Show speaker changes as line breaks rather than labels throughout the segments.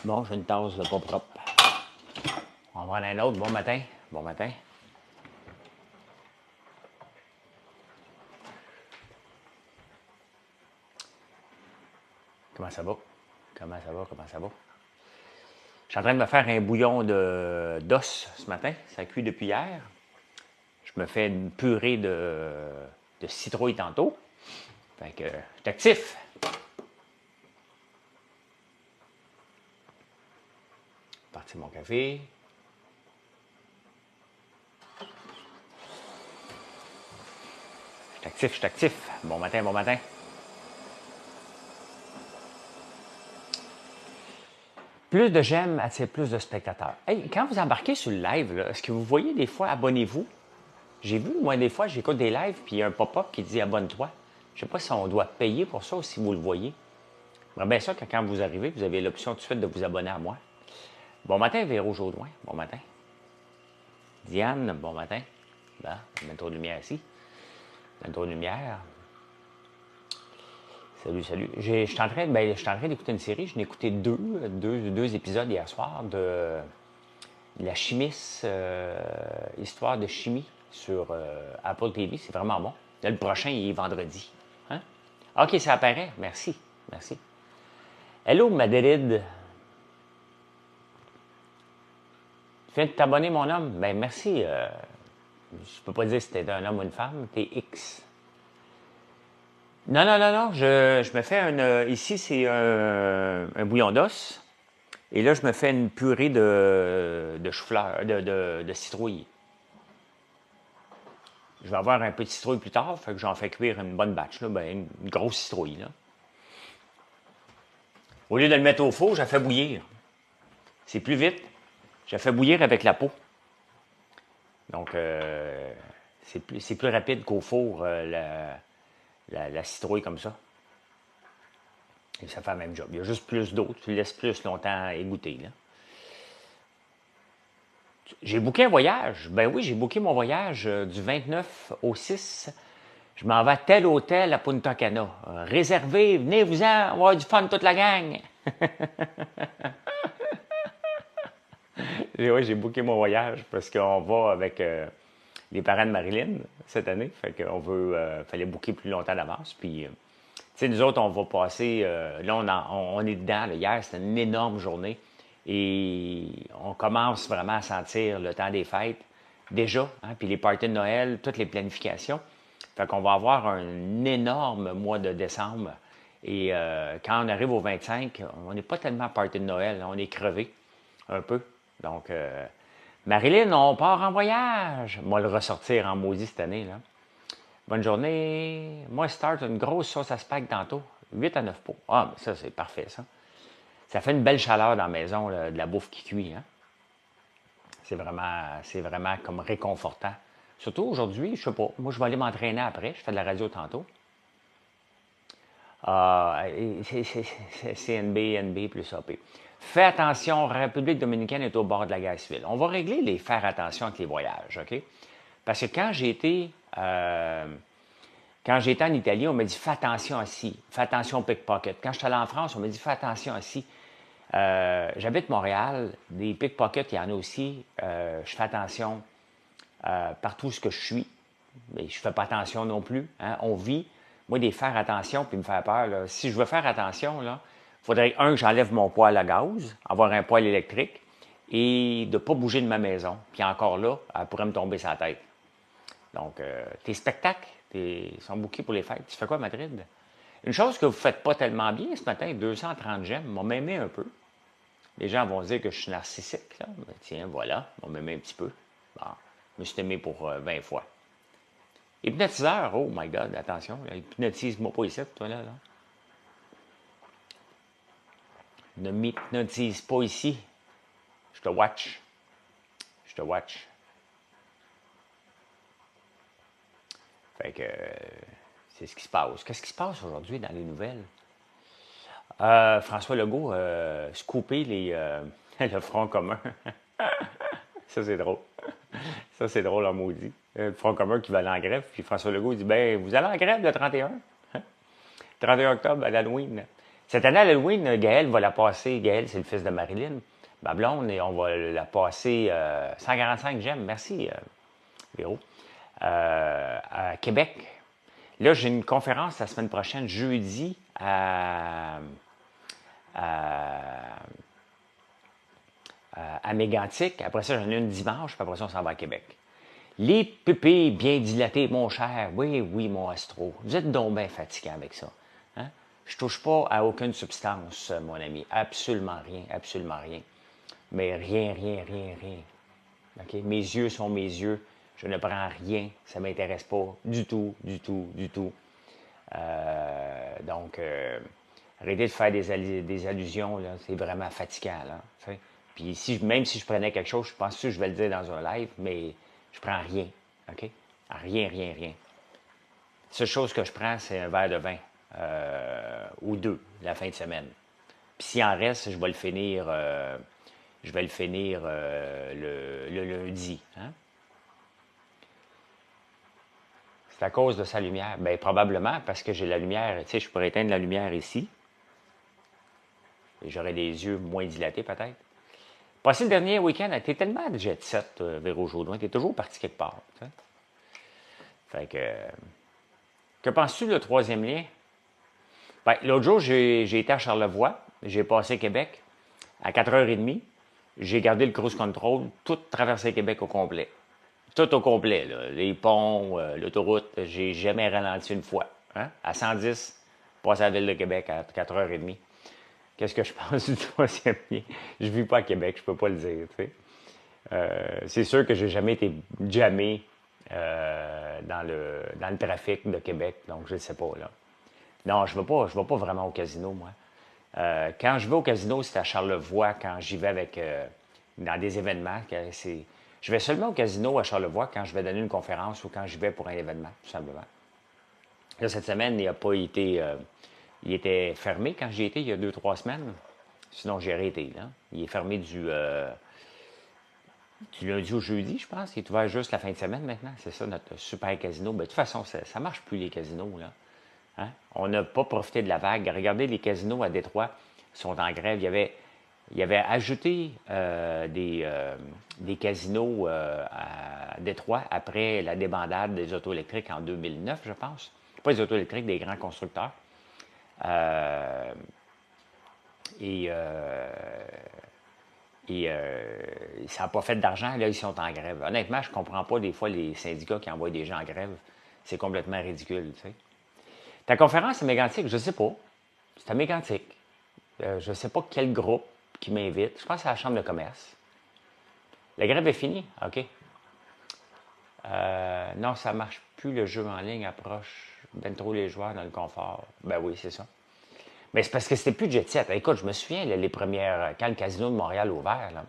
Bon, j'ai une tasse de pas propre. On va en un autre. Bon matin. Bon matin. Comment ça va? Comment ça va? Comment ça va? Je suis en train de me faire un bouillon d'os ce matin. Ça cuit depuis hier. Je me fais une purée de citrouille tantôt. Fait que je suis actif. Parti mon café. Je suis actif. Bon matin, bon matin. Plus de j'aime attire plus de spectateurs. Hey, quand vous embarquez sur le live, est-ce que vous voyez des fois abonnez-vous? J'ai vu, moi, des fois, j'écoute des lives, puis il y a un pop-up qui dit abonne-toi. Je ne sais pas si on doit payer pour ça ou si vous le voyez. J'aimerais bien ça que quand vous arrivez, vous avez l'option tout de suite de vous abonner à moi. Bon matin, Véro Jaudoin. Bon matin. Diane, bon matin. Bon, mettre de lumière ici. Mettre de lumière. Salut, salut. Je suis en train d'écouter une série. Je n'ai écouté deux épisodes hier soir de La chimiste, histoire de chimie sur Apple TV. C'est vraiment bon. Là, le prochain, il est vendredi. Hein? OK, ça apparaît. Merci. Merci. Hello, Madrid. Tu viens de t'abonner, mon homme? Ben merci. Je peux pas dire si t'es un homme ou une femme. T'es X. Non, non, non, non. Je me fais ici, c'est un bouillon d'os. Et là, je me fais une purée de chou-fleur, de citrouille. Je vais avoir un peu de citrouille plus tard, fait que j'en fais cuire une bonne batch, là, ben, une grosse citrouille. Là. Au lieu de le mettre au four, je la fais bouillir. C'est plus vite. Je la fais bouillir avec la peau. Donc, c'est plus rapide qu'au four, la citrouille comme ça. Et ça fait le même job. Il y a juste plus d'eau. Tu le laisses plus longtemps égoutter. Là. J'ai booké un voyage. Ben oui, j'ai booké mon voyage du 29 au 6. Je m'en vais à tel hôtel à Punta Cana. Réservé, venez-vous-en, on va avoir du fun toute la gang. Oui, j'ai booké mon voyage parce qu'on va avec les parents de Marilyn cette année. Fait qu'on veut, fallait booker plus longtemps d'avance. Puis, tu sais, nous autres, on va passer, là, on est dedans. Là, hier, c'était une énorme journée. Et on commence vraiment à sentir le temps des fêtes déjà. Hein, puis les parties de Noël, toutes les planifications. Fait qu'on va avoir un énorme mois de décembre. Et quand on arrive au 25, on n'est pas tellement party de Noël. On est crevé un peu. Donc, Marilyn, on part en voyage. Moi, le ressortir en maudit cette année. Là. Bonne journée. Moi, start une grosse sauce à spag tantôt. 8 à 9 pots. Ah, mais ça, c'est parfait, ça. Ça fait une belle chaleur dans la maison, là, de la bouffe qui cuit. Hein? C'est vraiment comme réconfortant. Surtout aujourd'hui, je sais pas. Moi, je vais aller m'entraîner après. Je fais de la radio tantôt. CNB, NB plus AP. Fais attention, République dominicaine est au bord de la guerre civile. On va régler les faire attention avec les voyages, OK? Parce que quand j'ai été en Italie, on m'a dit fais attention à ci, fais attention au pickpocket. Quand je suis allé en France, on m'a dit fais attention à ci. J'habite Montréal, des pickpockets, il y en a aussi. Je fais attention partout où je suis. Mais je ne fais pas attention non plus. Hein? On vit. Moi, des faire attention puis me faire peur. Là. Si je veux faire attention, il faudrait, que j'enlève mon poêle à gaz, avoir un poêle électrique et de ne pas bouger de ma maison. Puis encore là, elle pourrait me tomber sur la tête. Donc, tes spectacles, sont bookés pour les fêtes. Tu fais quoi, Madrid? Une chose que vous ne faites pas tellement bien ce matin, 230 j'aime, m'ont m'aimé un peu. Les gens vont dire que je suis narcissique. Là. Ben, tiens, voilà, m'ont m'aimé un petit peu. Bon, je me suis aimé pour 20 fois. Hypnotiseur, oh my God, attention, hypnotise-moi pas ici, toi là. Ne m'hypnotise pas ici. Je te watch. Je te watch. Fait que c'est ce qui se passe. Qu'est-ce qui se passe aujourd'hui dans les nouvelles? François Legault scoopé le Front commun. Ça, c'est drôle. Ça, c'est drôle en maudit. Le Front commun qui va aller en grève, puis François Legault dit ben, vous allez en grève le 31. 31 octobre à l'Halloween. Cette année, à l'Halloween, Gaël va la passer. Gaël, c'est le fils de Marilyn, ma blonde, et on va la passer 145 j'aime. Merci, Véro. À Québec. Là, j'ai une conférence la semaine prochaine, jeudi, à Mégantic. Après ça, j'en ai une dimanche, puis après ça, on s'en va à Québec. Les pupilles bien dilatées, mon cher. Oui, oui, mon astro. Vous êtes donc bien fatiguant avec ça. Hein? Je touche pas à aucune substance, mon ami. Absolument rien, absolument rien. Mais rien, rien, rien, rien. Okay? Mes yeux sont mes yeux. Je ne prends rien. Ça ne m'intéresse pas du tout, du tout, du tout. Donc, arrêtez de faire des allusions, là, c'est vraiment fatigant. Là, puis même si je prenais quelque chose, je pense que je vais le dire dans un live, mais je prends rien. OK? Rien, rien, rien. La seule chose que je prends, c'est un verre de vin ou deux la fin de semaine. Puis s'il en reste, je vais le finir, le lundi. Hein? C'est à cause de sa lumière. Bien, probablement parce que j'ai la lumière. Tu sais, je pourrais éteindre la lumière ici. Et j'aurais les yeux moins dilatés, peut-être. Passé le dernier week-end, t'es tellement de jet set, Véro Jodoin. T'es toujours parti quelque part. T'sais. Fait que penses-tu le troisième lien? Ben, l'autre jour, j'ai été à Charlevoix. J'ai passé Québec à 4h30. J'ai gardé le cruise control, tout traversé Québec au complet. Tout au complet, là. Les ponts, l'autoroute, j'ai jamais ralenti une fois. Hein? À 110, passer à la ville de Québec à 4h30. Qu'est-ce que je pense du troisième lien? Je ne vis pas à Québec, je ne peux pas le dire. C'est sûr que j'ai jamais été jammé dans le trafic de Québec, donc je ne sais pas. Là. Non, je ne vais pas vraiment au casino, moi. Quand je vais au casino, c'est à Charlevoix, quand j'y vais dans des événements. Je vais seulement au casino à Charlevoix quand je vais donner une conférence ou quand j'y vais pour un événement, tout simplement. Là, cette semaine, il n'a pas été... il était fermé quand j'y étais il y a 2-3 semaines. Sinon, j'ai arrêté. Là. Il est fermé du lundi au jeudi, je pense. Il est ouvert juste la fin de semaine maintenant. C'est ça, notre super casino. Ben, de toute façon, ça ne marche plus, les casinos. Là. Hein? On n'a pas profité de la vague. Regardez, les casinos à Détroit sont en grève. Il y avait ajouté des casinos à Détroit après la débandade des autos électriques en 2009, je pense. Pas les autos électriques, des grands constructeurs. Ça n'a pas fait d'argent, là, ils sont en grève. Honnêtement, je ne comprends pas des fois les syndicats qui envoient des gens en grève. C'est complètement ridicule, tu sais. Ta conférence est Mégantic, je ne sais pas. C'est à Mégantic. Je ne sais pas quel groupe qui m'invite. Je pense que c'est la Chambre de commerce. La grève est finie? OK. Non, ça ne marche plus, le jeu en ligne approche ben trop les joueurs dans le confort. Ben oui, c'est ça. Mais c'est parce que c'était plus de jet set. Écoute, je me souviens, là, les premières, quand le casino de Montréal a ouvert, là,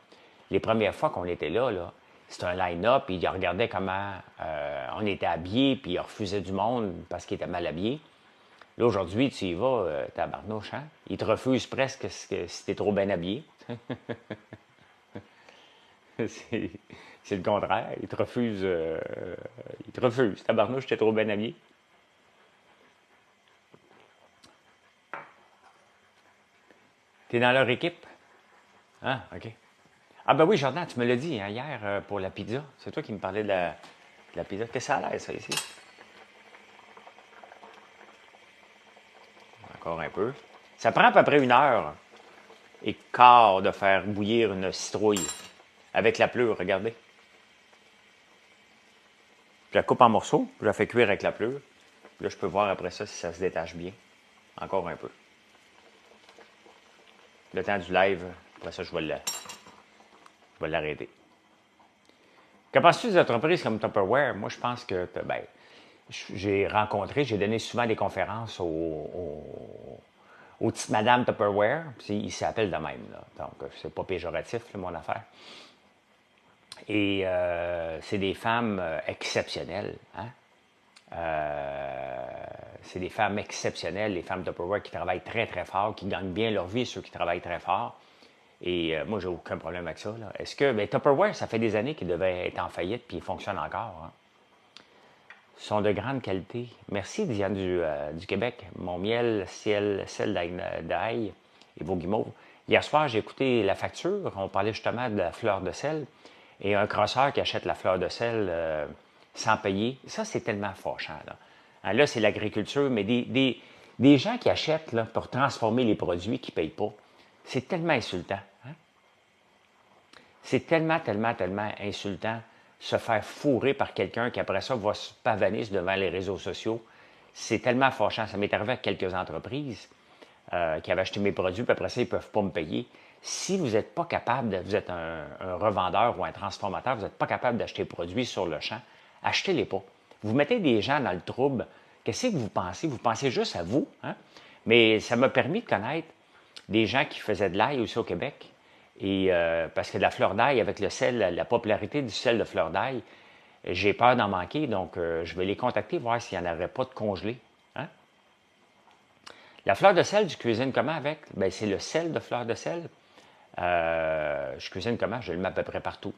les premières fois qu'on était là, c'était un line-up, puis ils regardaient comment on était habillés, puis ils refusaient du monde parce qu'ils étaient mal habillés. Là, aujourd'hui, tu y vas, tabarnouche, hein? Ils te refusent presque si t'es trop bien habillé. C'est le contraire. Ils te refusent. Tabarnouche, t'es trop bien habillé. T'es dans leur équipe? Ah, OK. Ah ben oui, Jordan, tu me l'as dit hein, hier pour la pizza. C'est toi qui me parlais de la pizza. Qu'est-ce que ça a l'air, ça, ici? Encore un peu. Ça prend à peu près 1h15 de faire bouillir une citrouille avec la pleure, regardez. Je la coupe en morceaux, puis je la fais cuire avec la pleure. Puis là, je peux voir après ça si ça se détache bien. Encore un peu. Le temps du live, après ça, je vais l'arrêter. Que penses-tu des entreprises comme Tupperware? Moi, je pense que ben, j'ai donné souvent des conférences aux petites madames Tupperware. Ils s'appellent de même. Là. Donc, c'est pas péjoratif, là, mon affaire. Et c'est des femmes exceptionnelles. Hein? C'est des femmes exceptionnelles, les femmes Tupperware qui travaillent très, très fort, qui gagnent bien leur vie, ceux qui travaillent très fort. Et moi, j'ai aucun problème avec ça. Est-ce que Tupperware, ça fait des années qu'il devait être en faillite, puis il fonctionne encore. Hein? sont de grande qualité. Merci, Diane du Québec. Mon miel, sel d'ail et vos guimauves. Hier soir, j'ai écouté la facture. On parlait justement de la fleur de sel. Et un crosseur qui achète la fleur de sel sans payer, ça, c'est tellement fâchant. Là, là c'est l'agriculture, mais des gens qui achètent là, pour transformer les produits qui ne payent pas, c'est tellement insultant. Hein? C'est tellement, tellement, tellement insultant se faire fourrer par quelqu'un qui, après ça, va se pavaner devant les réseaux sociaux. C'est tellement fâchant. Ça m'est arrivé avec quelques entreprises qui avaient acheté mes produits, puis après ça, ils ne peuvent pas me payer. Si vous n'êtes pas capable, vous êtes un revendeur ou un transformateur, vous n'êtes pas capable d'acheter les produits sur le champ, achetez-les pas. Vous mettez des gens dans le trouble. Qu'est-ce que vous pensez? Vous pensez juste à vous. Hein? Mais ça m'a permis de connaître des gens qui faisaient de l'ail aussi au Québec. Et parce que la fleur d'ail, avec le sel, la popularité du sel de fleur d'ail, j'ai peur d'en manquer, donc je vais les contacter, voir s'il n'y en aurait pas de congelé. Hein? La fleur de sel, je cuisine comment avec? Bien, c'est le sel de fleur de sel. Je cuisine comment? Je le mets à peu près partout.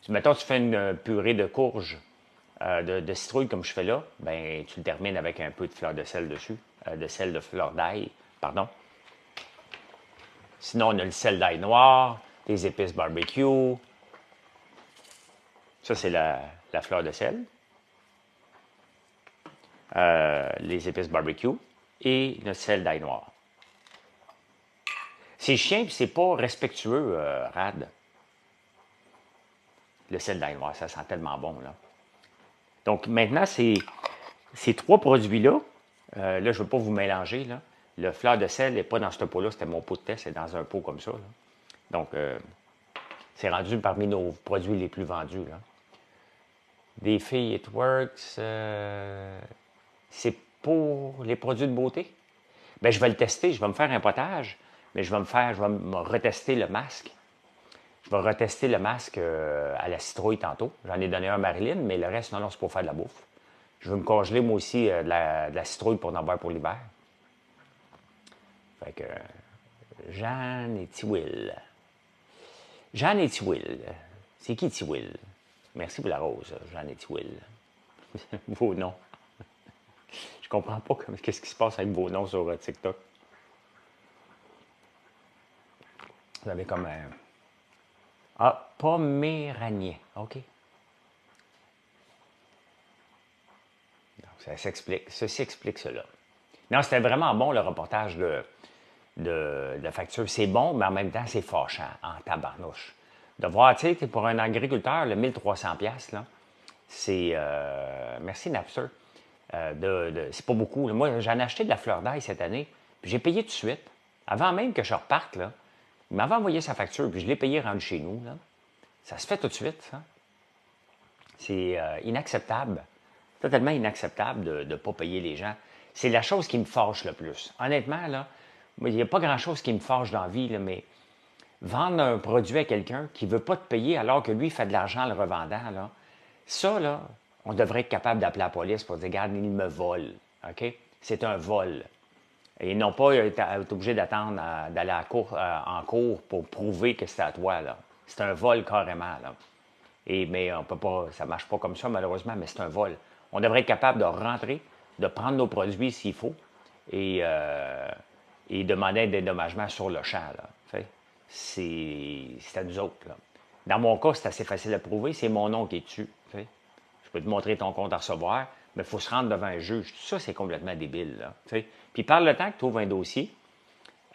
Mettons, tu fais une purée de courge, de citrouille comme je fais là, ben tu le termines avec un peu de fleur de sel dessus, de sel de fleur d'ail, pardon. Sinon, on a le sel d'ail noir, des épices barbecue. Ça, c'est la fleur de sel. Les épices barbecue et le sel d'ail noir. C'est chiant et c'est pas respectueux, Rad. Le sel d'ail noir, ça sent tellement bon, là. Donc, maintenant, ces trois produits-là, là, je ne veux pas vous mélanger, là. Le fleur de sel n'est pas dans ce pot-là, c'était mon pot de test, c'est dans un pot comme ça, là. Donc, c'est rendu parmi nos produits les plus vendus, là. Des filles It Works, c'est pour les produits de beauté? Bien, je vais le tester, je vais me faire un potage, mais je vais me retester le masque. Je vais retester le masque à la citrouille tantôt. J'en ai donné un à Marilyn, mais le reste, non, c'est pour faire de la bouffe. Je vais me congeler, moi aussi, de la citrouille pour en avoir pour l'hiver. Fait que, Jeanne et Tiwill. Jeanne et Tiwill. C'est qui Tiwill? Merci pour la rose, Jeanne et Tiwill. Vos noms. Je comprends pas qu'est-ce qui se passe avec vos noms sur TikTok. Vous avez comme un... Ah, Poméranie. OK. Donc, ça s'explique. Ceci explique cela. Non, c'était vraiment bon, le reportage de facture. C'est bon, mais en même temps, c'est fâchant, en tabarnouche. De voir, tu sais, pour un agriculteur, le 1300$, là, c'est... merci, Napster. C'est pas beaucoup. Là. Moi, j'en ai acheté de la fleur d'ail cette année, puis j'ai payé tout de suite. Avant même que je reparte, là, il m'avait envoyé sa facture, puis je l'ai payé rendu chez nous. Là. Ça se fait tout de suite, ça. C'est inacceptable. Totalement inacceptable de ne pas payer les gens. C'est la chose qui me fâche le plus. Honnêtement, là, il n'y a pas grand-chose qui me fâche dans la vie, là, mais vendre un produit à quelqu'un qui ne veut pas te payer alors que lui fait de l'argent en le revendant, là, ça, là, on devrait être capable d'appeler la police pour dire, regarde, il me vole. OK? C'est un vol. Et non pas être obligé d'attendre d'aller en cours pour prouver que c'est à toi. Là. C'est un vol carrément. Là. Mais on peut pas, ça ne marche pas comme ça, malheureusement, mais c'est un vol. On devrait être capable de rentrer, de prendre nos produits s'il faut et demander un dédommagement sur le champ. C'est à nous autres. Là. Dans mon cas, c'est assez facile à prouver. C'est mon nom qui est dessus. T'sais. Je peux te montrer ton compte à recevoir, mais il faut se rendre devant un juge. Tout ça, c'est complètement débile. Là, puis par le temps que tu ouvres un dossier,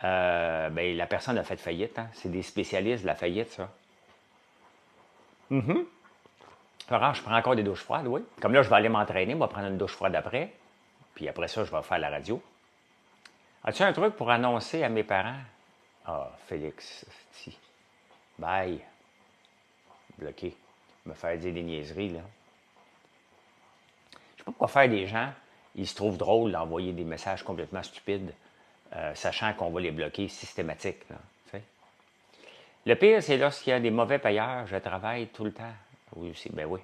ben, la personne a fait faillite. Hein? C'est des spécialistes de la faillite, ça. Alors, je prends encore des douches froides, oui. Comme là, je vais aller m'entraîner, moi, prendre une douche froide après. Puis après ça, je vais faire la radio. As-tu un truc pour annoncer à mes parents? Ah, Félix, si. Bye. Bloqué. Me faire dire des niaiseries, là. Je sais pas pourquoi faire des gens, ils se trouvent drôles d'envoyer des messages complètement stupides, sachant qu'on va les bloquer systématiques. Là, le pire, c'est lorsqu'il y a des mauvais payeurs, je travaille tout le temps. Oui aussi, ben oui.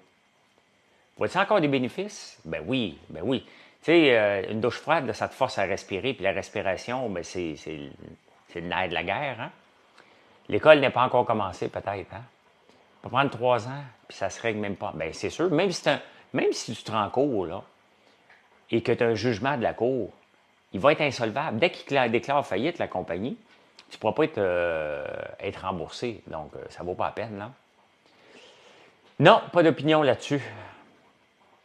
Vois-tu encore des bénéfices? Ben oui, ben oui. Tu sais, une douche froide, là, ça te force à respirer, puis la respiration, ben c'est le nerf de la guerre. Hein? L'école n'est pas encore commencée, peut-être. Hein? Ça peut prendre 3 ans, puis ça se règle même pas. Bien, c'est sûr, même si même si tu te rends en cours, là, et que tu as un jugement de la cour, il va être insolvable. Dès qu'il déclare faillite, la compagnie, tu ne pourras pas être remboursé. Donc, ça ne vaut pas la peine, là. Non, pas d'opinion là-dessus.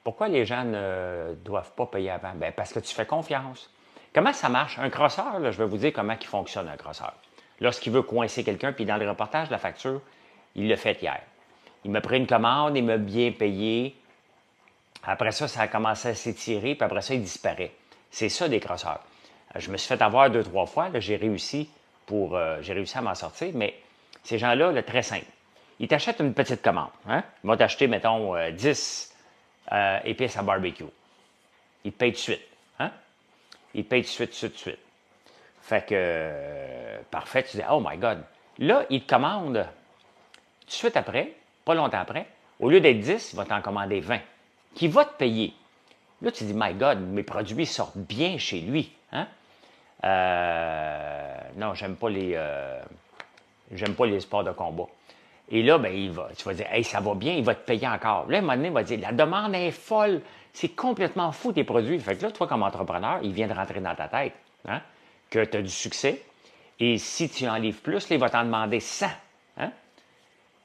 Pourquoi les gens ne doivent pas payer avant? Bien, parce que tu fais confiance. Comment ça marche? Un crosseur, là, je vais vous dire comment il fonctionne, un crosseur. Lorsqu'il veut coincer quelqu'un, puis dans le reportage de la facture, il l'a fait hier. Il m'a pris une commande, il m'a bien payé. Après ça, ça a commencé à s'étirer, puis après ça, il disparaît. C'est ça, des crosseurs. Je me suis fait avoir 2-3 fois. J'ai réussi à m'en sortir, mais ces gens-là, là, très simple. Ils t'achètent une petite commande. Hein? Ils vont t'acheter, mettons, 10 épices à barbecue. Ils te payent tout de suite. Hein? Ils te payent tout de suite, tout de suite. Fait que, parfait, tu dis, oh my God. Là, ils te commandent tout de suite après, pas longtemps après, au lieu d'être 10, il va t'en commander 20, qui va te payer. Là, tu dis, my God, mes produits sortent bien chez lui. Hein? Non, j'aime pas les sports de combat. Et là, ben, tu vas dire, hey, ça va bien, il va te payer encore. Là, à un moment donné, il va dire, la demande est folle, c'est complètement fou tes produits. Fait que là, toi, comme entrepreneur, il vient de rentrer dans ta tête hein, que tu as du succès. Et si tu en livres plus, là, il va t'en demander 100. Hein?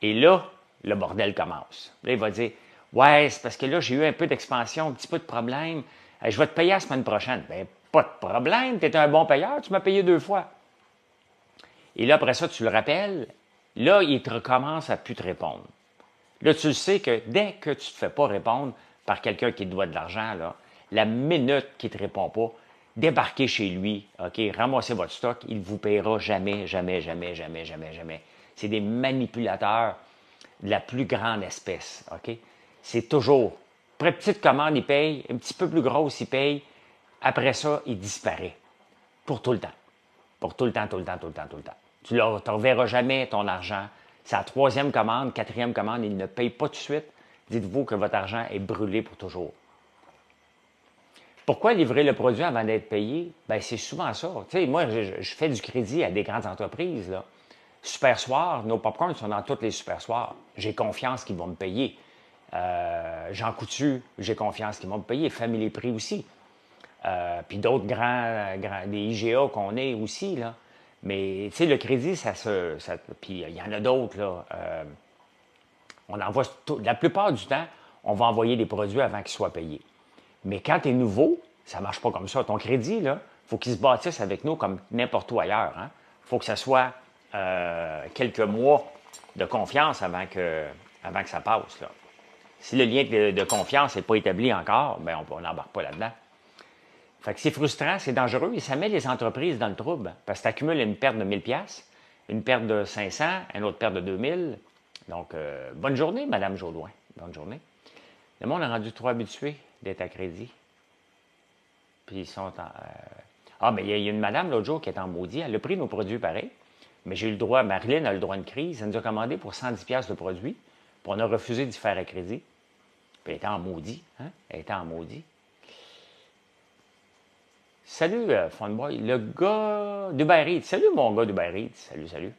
Et là, le bordel commence. Là, il va dire, ouais, c'est parce que là, j'ai eu un peu d'expansion, un petit peu de problème. Je vais te payer la semaine prochaine. Bien, pas de problème, tu es un bon payeur, tu m'as payé 2 fois. Et là, après ça, tu le rappelles. Là, il te recommence à plus te répondre. Là, tu le sais que dès que tu ne te fais pas répondre par quelqu'un qui te doit de l'argent, là, la minute qu'il ne te répond pas, débarquez chez lui, OK, ramassez votre stock, il ne vous payera jamais, jamais, jamais, jamais, jamais, jamais. C'est des manipulateurs de la plus grande espèce, OK? C'est toujours, petite commande, il paye, un petit peu plus grosse, il paye, après ça, il disparaît. Pour tout le temps. Pour tout le temps, tout le temps, tout le temps, tout le temps. Tu ne reverras jamais ton argent. C'est la 3e commande, 4e commande, il ne paye pas tout de suite. Dites-vous que votre argent est brûlé pour toujours. Pourquoi livrer le produit avant d'être payé? Bien, c'est souvent ça. Tu sais, moi, je fais du crédit à des grandes entreprises. Là. Super Soir, nos popcorns sont dans toutes les Super Soirs. J'ai confiance qu'ils vont me payer. Jean Coutu, j'ai confiance qu'ils vont me payer. Family Prix aussi. Puis d'autres des IGA qu'on est aussi, là. Mais, tu sais, le crédit, puis il y en a d'autres, là. On envoie, la plupart du temps, on va envoyer des produits avant qu'ils soient payés. Mais quand tu es nouveau, ça ne marche pas comme ça. Ton crédit, là, il faut qu'il se bâtisse avec nous comme n'importe où ailleurs. Il faut que ça soit quelques mois de confiance avant que ça passe, là. Si le lien de confiance n'est pas établi encore, bien, on n'embarque pas là-dedans. Fait que c'est frustrant, c'est dangereux et ça met les entreprises dans le trouble parce que tu accumules une perte de 1000 $, une perte de 500, une autre perte de 2000. Donc, bonne journée, Mme Jodoin. Bonne journée. Le monde est rendu trop habitué d'être à crédit. Puis ils sont en... Ah, mais il y a une madame l'autre jour qui est en maudit. Elle a pris nos produits pareil. Mais j'ai eu le droit, Marilyn a le droit de crise. Elle nous a commandé pour 110 $ de produits. Puis on a refusé d'y faire à crédit. Puis elle était en maudit. Hein? Elle était en maudit. Salut, Funboy. Le gars d'Uber Eats. Salut, mon gars d'Uber Eats. Salut, salut.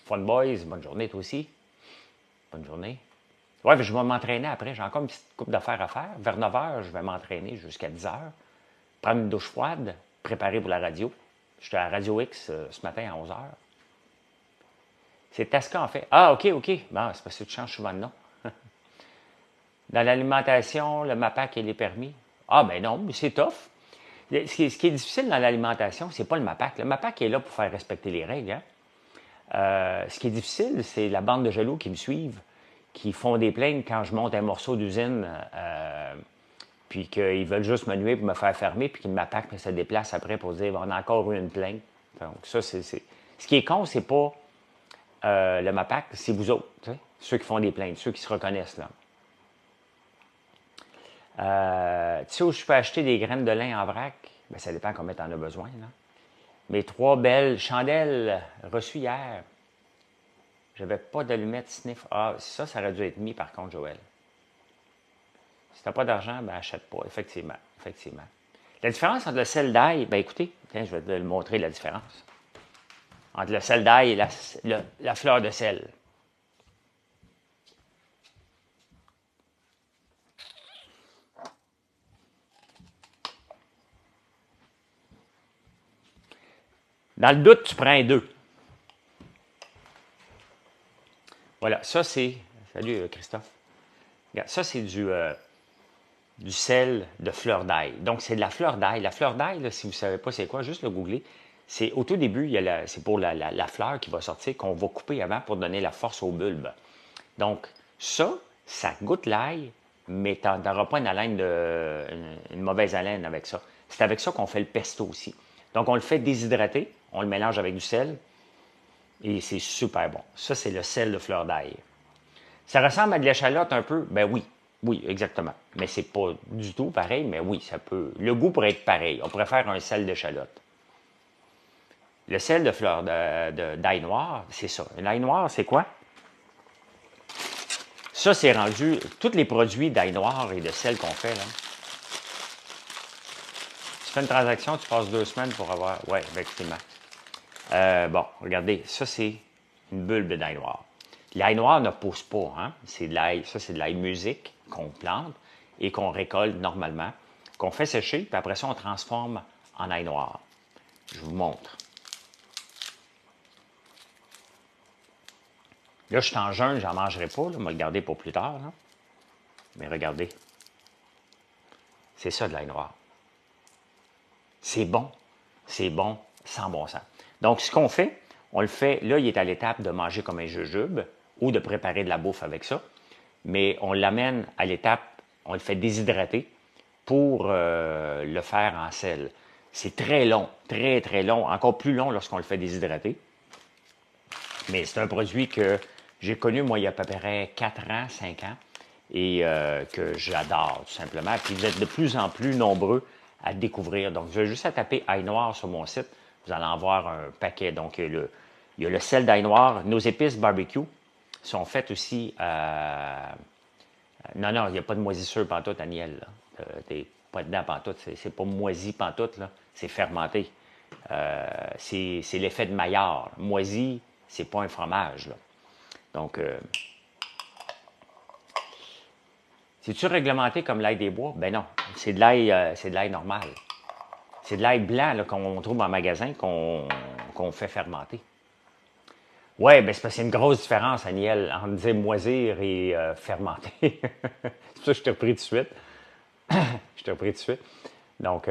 Funboys, bonne journée, toi aussi. Bonne journée. Ouais, je vais m'entraîner après. J'ai encore une petite coupe d'affaires à faire. Vers 9 h, je vais m'entraîner jusqu'à 10 h. Prendre une douche froide, préparer pour la radio. J'étais à Radio X ce matin à 11 h. C'est Tasca, en fait. Ah, OK. Bon, c'est parce que tu changes souvent de nom. Dans l'alimentation, le MAPAC et les permis. Ah, ben non, mais c'est tough. Ce qui est difficile dans l'alimentation, c'est pas le MAPAC. Le MAPAC est là pour faire respecter les règles. Hein? Ce qui est difficile, c'est la bande de jaloux qui me suivent, qui font des plaintes quand je monte un morceau d'usine, puis qu'ils veulent juste me nuire pour me faire fermer, puis qu'ils m'attaquent, puis ça se déplace après pour dire on a encore eu une plainte. Donc, ça, c'est. Ce qui est con, c'est pas le MAPAC, c'est vous autres, ceux qui font des plaintes, ceux qui se reconnaissent là. Tu sais où je peux acheter des graines de lin en vrac? Bien, ça dépend combien tu en as besoin. Là. Mes 3 belles chandelles reçues hier. J'avais pas d'allumettes sniff. Ah, ça aurait dû être mis par contre, Joël. Si tu n'as pas d'argent, ben achète pas, effectivement. La différence entre le sel d'ail, bien écoutez, tiens, je vais te le montrer la différence. Entre le sel d'ail et la fleur de sel. Dans le doute, tu prends un 2. Voilà, ça c'est... Salut Christophe. Regarde, ça c'est du sel de fleur d'ail. Donc, c'est de la fleur d'ail. La fleur d'ail, là, si vous ne savez pas c'est quoi, juste le googler. C'est au tout début, c'est pour la fleur qui va sortir qu'on va couper avant pour donner la force au bulbe. Donc, ça goûte l'ail, mais tu n'auras pas une mauvaise haleine avec ça. C'est avec ça qu'on fait le pesto aussi. Donc, on le fait déshydrater, on le mélange avec du sel, et c'est super bon. Ça, c'est le sel de fleur d'ail. Ça ressemble à de l'échalote un peu? Ben oui. Oui, exactement. Mais c'est pas du tout pareil, mais oui, ça peut. Le goût pourrait être pareil. On pourrait faire un sel d'échalote. Le sel de fleur d'ail noir, c'est ça. L'ail noir, c'est quoi? Ça, c'est rendu. Tous les produits d'ail noir et de sel qu'on fait, là. Tu fais une transaction, tu passes 2 semaines pour avoir. Oui, effectivement. Bon, regardez, ça, c'est une bulbe d'ail noir. L'ail noir ne pousse pas, hein? C'est de l'ail, ça, c'est de l'ail musique qu'on plante et qu'on récolte normalement, qu'on fait sécher, puis après ça, on transforme en ail noir. Je vous montre. Là, je suis en jeûne, j'en mangerai pas, là, je vais le garder pour plus tard. Là. Mais regardez. C'est ça de l'ail noir. C'est bon. C'est bon, sans bon sens. Donc, ce qu'on fait, on le fait, là, il est à l'étape de manger comme un jujube ou de préparer de la bouffe avec ça. Mais on l'amène à l'étape, on le fait déshydrater pour le faire en sel. C'est très long, très, très long, encore plus long lorsqu'on le fait déshydrater. Mais c'est un produit que j'ai connu, moi, il y a à peu près 4 ans, 5 ans, et que j'adore, tout simplement. Puis vous êtes de plus en plus nombreux à découvrir. Donc, vous avez juste à taper ail noir sur mon site. Vous allez en voir un paquet. Donc, il y a le sel d'ail noir. Nos épices barbecue sont faites aussi non, non, il n'y a pas de moisissure pantoute, Aniel. T'es pas dedans pantoute. C'est pas moisi pantoute, là. C'est fermenté. C'est l'effet de Maillard. Moisi, c'est pas un fromage, là. Donc, c'est-tu réglementé comme l'ail des bois? Ben non. C'est de l'ail normal. C'est de l'ail blanc qu'on trouve en magasin qu'on fait fermenter. Oui, ben c'est parce qu'il y a une grosse différence, Aniel, entre dire moisir et fermenter. C'est pour ça que je t'ai repris tout de suite. Je t'ai repris tout de suite. Donc,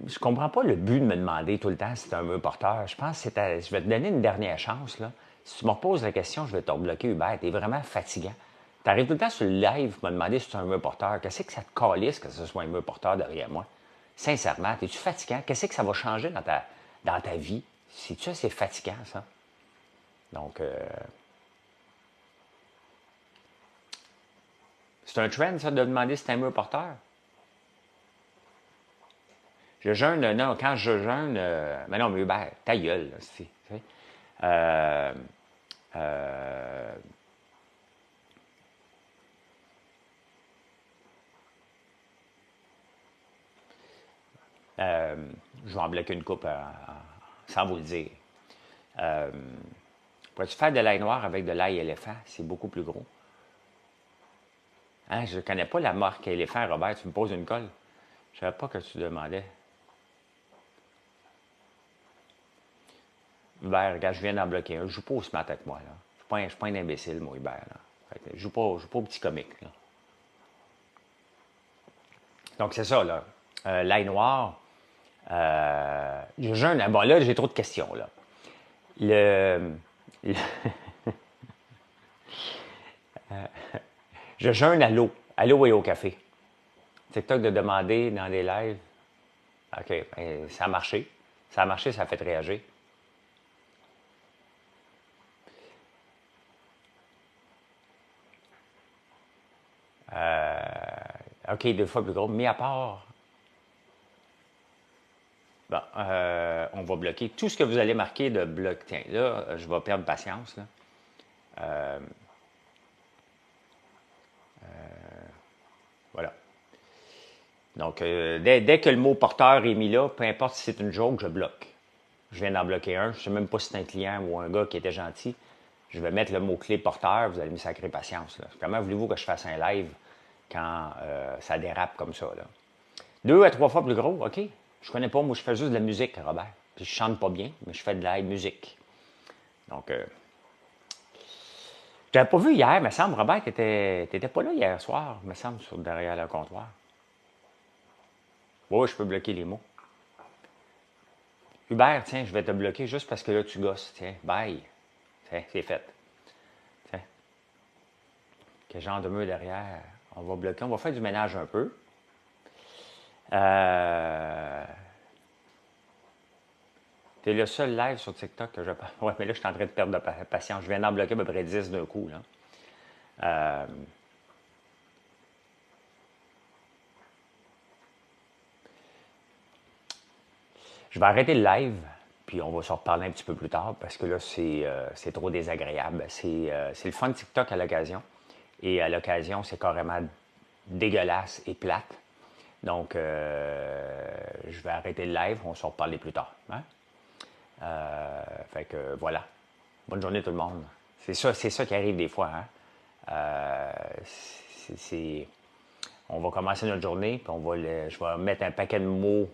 je comprends pas le but de me demander tout le temps si c'est un mur porteur. Je pense que je vais te donner une dernière chance, là. Si tu me reposes la question, je vais te rebloquer, Hubert. T'es vraiment fatigant. Tu arrives tout le temps sur le live pour me demander si c'est un mur porteur. Qu'est-ce que ça te calisse que ce soit un mur porteur derrière moi? Sincèrement, es-tu fatigant? Qu'est-ce que ça va changer dans ta vie? C'est-tu assez fatigant, ça? Donc, c'est un trend, ça, de demander si c'est un mur porteur? Je jeûne, non, quand je jeûne, mais non, mais Hubert, ta gueule, là, tu sais. Euh, euh, je vais en bloquer une coupe sans vous le dire. Pourrais-tu faire de l'ail noir avec de l'ail éléphant? C'est beaucoup plus gros. Hein, je ne connais pas la marque éléphant, Robert. Tu me poses une colle. Je ne savais pas que tu demandais. Hubert, regarde, je viens d'en bloquer un. Je ne joue pas au smart avec moi. Là. Je ne suis pas un imbécile, moi, Hubert. Là. Je ne joue pas au petit comique. Là. Donc, c'est ça, là. L'ail noir. Je jeûne. Bon, là, j'ai trop de questions, là. Le je jeûne à l'eau. À l'eau et au café. TikTok de demander dans des lives. OK, ben, ça a marché. Ça a marché, ça a fait réagir. OK, 2 fois plus gros. Mais à part. Bon, on va bloquer tout ce que vous allez marquer de bloc. Tiens, là, je vais perdre patience. Là. Voilà. Donc, dès que le mot porteur est mis là, peu importe si c'est une joke, je bloque. Je viens d'en bloquer un. Je ne sais même pas si c'est un client ou un gars qui était gentil. Je vais mettre le mot-clé porteur. Vous allez me sacrer patience. Là. Comment voulez-vous que je fasse un live quand ça dérape comme ça? Là? 2 à 3 fois plus gros, OK. Je connais pas, moi je fais juste de la musique, Robert. Puis je chante pas bien, mais je fais de la musique. Donc, je t'avais pas vu hier, me semble, Robert, t'étais pas là hier soir, me semble, derrière le comptoir. Oui, je peux bloquer les mots. Hubert, tiens, je vais te bloquer juste parce que là, tu gosses. Tiens, bye. Tiens, c'est fait. Tiens, quel genre de mur derrière? On va bloquer, on va faire du ménage un peu. T'es le seul live sur TikTok que je parle. Ouais, mais là, je suis en train de perdre de patience. Je viens d'en bloquer à peu près 10 d'un coup, là. Je vais arrêter le live, puis on va s'en reparler un petit peu plus tard, parce que là, c'est trop désagréable. C'est le fun TikTok à l'occasion. Et à l'occasion, c'est carrément dégueulasse et plate. Donc, je vais arrêter le live, on va s'en reparler plus tard. Hein? Fait que voilà. Bonne journée tout le monde. C'est ça qui arrive des fois. Hein? On va commencer notre journée, puis je vais mettre un paquet de mots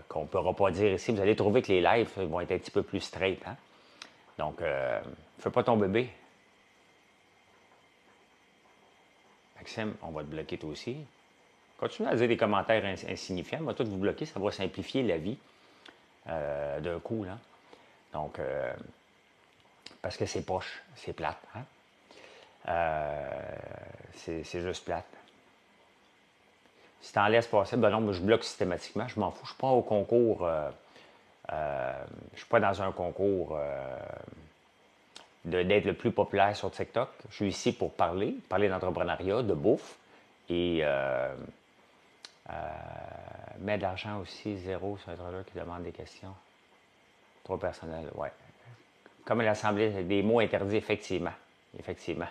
qu'on ne pourra pas dire ici. Vous allez trouver que les lives vont être un petit peu plus straight. Hein? Donc, fais pas ton bébé. Maxime, on va te bloquer toi aussi. Continuez à dire des commentaires insignifiants. On va tout vous bloquer, ça va simplifier la vie d'un coup. Là. Donc, parce que c'est poche, c'est plate. Hein? C'est juste plate. Si t'en laisses passer, ben non, moi je bloque systématiquement, je m'en fous. Je suis pas au concours, je suis pas dans un concours d'être le plus populaire sur TikTok. Je suis ici pour parler d'entrepreneuriat, de bouffe et mettre de l'argent aussi, zéro sur un trader qui demande des questions. Trop personnel, ouais. Comme l'Assemblée des mots interdits, effectivement. Effectivement.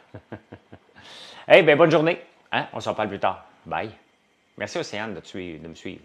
Hey, ben bonne journée. Hein? On s'en parle plus tard. Bye. Merci Océane de me suivre.